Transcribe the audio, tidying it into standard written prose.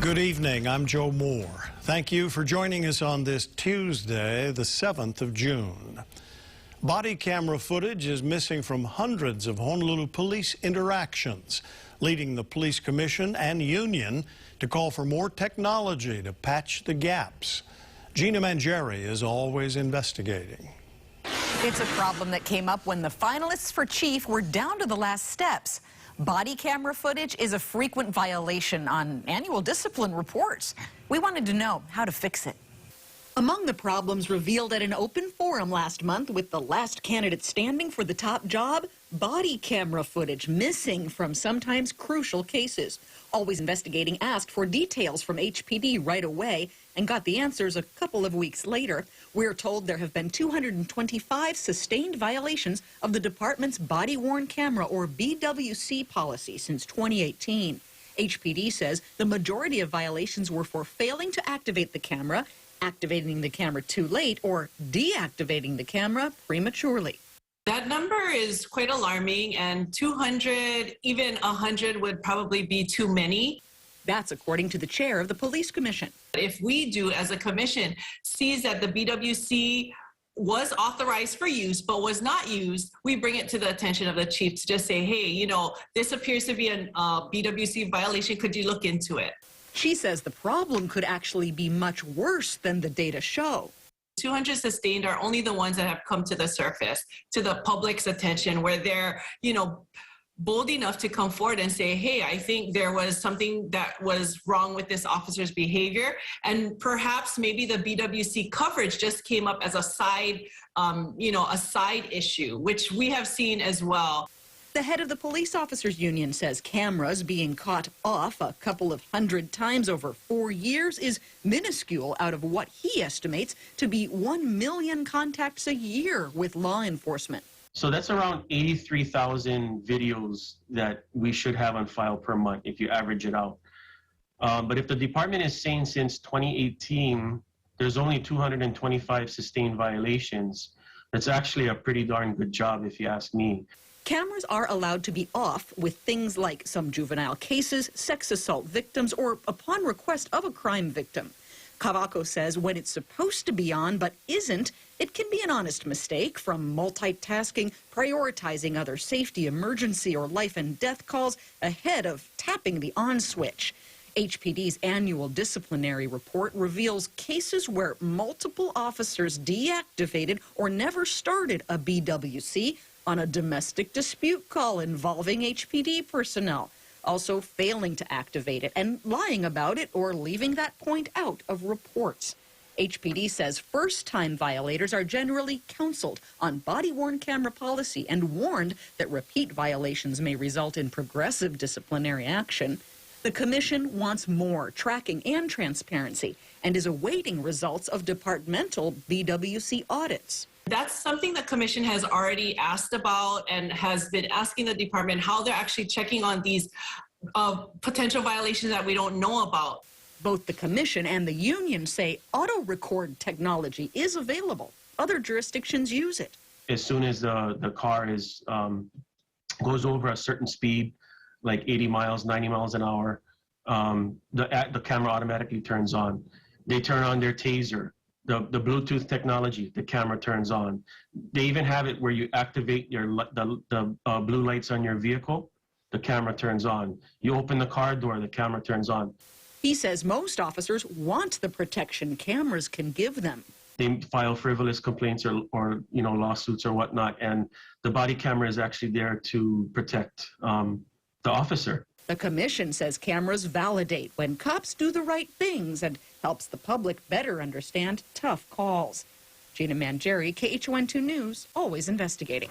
Good evening, I'm Joe Moore. Thank you for joining us on this Tuesday, the 7th of June. Body camera footage is missing from hundreds of Honolulu police interactions, leading the police commission and union to call for more technology to patch the gaps. Gina Mangieri is always investigating. It's a problem that came up when the finalists for chief were down to the last steps. Body camera footage is a frequent violation on annual discipline reports. We wanted to know how to fix it. Among the problems revealed at an open forum last month with the last candidate standing for the top job, body camera footage missing from sometimes crucial cases. Always Investigating asked for details from HPD right away and got the answers a couple of weeks later. We're told there have been 225 sustained violations of the department's body-worn camera, or BWC, policy since 2018. HPD says the majority of violations were for failing to activate the camera, activating the camera too late, or deactivating the camera prematurely. That number is quite alarming, and 200, even 100 would probably be too many. That's according to the chair of the police commission. If we do, as a commission, sees that the BWC was authorized for use but was not used, we bring it to the attention of the chief to just say, hey, you know, this appears to be a BWC violation. Could you look into it? She says the problem could actually be much worse than the data show. 200 sustained are only the ones that have come to the surface, to the public's attention, where they're, you know, bold enough to come forward and say, hey, I think there was something that was wrong with this officer's behavior. And perhaps maybe the BWC coverage just came up as a side, a side issue, which we have seen as well. The head of the Police Officers Union says cameras being caught off a couple of hundred times over 4 years is minuscule out of what he estimates to be 1 million contacts a year with law enforcement. So that's around 83,000 videos that we should have on file per month if you average it out. But if the department is saying since 2018, there's only 225 sustained violations, that's actually a pretty darn good job if you ask me. Cameras are allowed to be off with things like some juvenile cases, sex assault victims, or upon request of a crime victim. Cavaco says when it's supposed to be on but isn't, it can be an honest mistake, from multitasking, prioritizing other safety, emergency, or life and death calls ahead of tapping the on switch. HPD's annual disciplinary report reveals cases where multiple officers deactivated or never started a BWC on a domestic dispute call involving HPD personnel, also failing to activate it and lying about it or leaving that point out of reports. HPD says first-time violators are generally counseled on body-worn camera policy and warned that repeat violations may result in progressive disciplinary action. The commission wants more tracking and transparency and is awaiting results of departmental BWC audits. That's something the commission has already asked about and has been asking the department how they're actually checking on these potential violations that we don't know about. Both the commission and the union say auto-record technology is available. Other jurisdictions use it. As soon as the car is goes over a certain speed, like 80 miles, 90 miles an hour, the camera automatically turns on. They turn on their taser. The Bluetooth technology, the camera turns on. They even have it where you activate the blue lights on your vehicle, the camera turns on. You open the car door, the camera turns on. He says most officers want the protection cameras can give them. They file frivolous complaints or lawsuits or whatnot, and the body camera is actually there to protect the officer. The commission says cameras validate when cops do the right things and helps the public better understand tough calls. Gina Mangieri, KHON2 News, always investigating.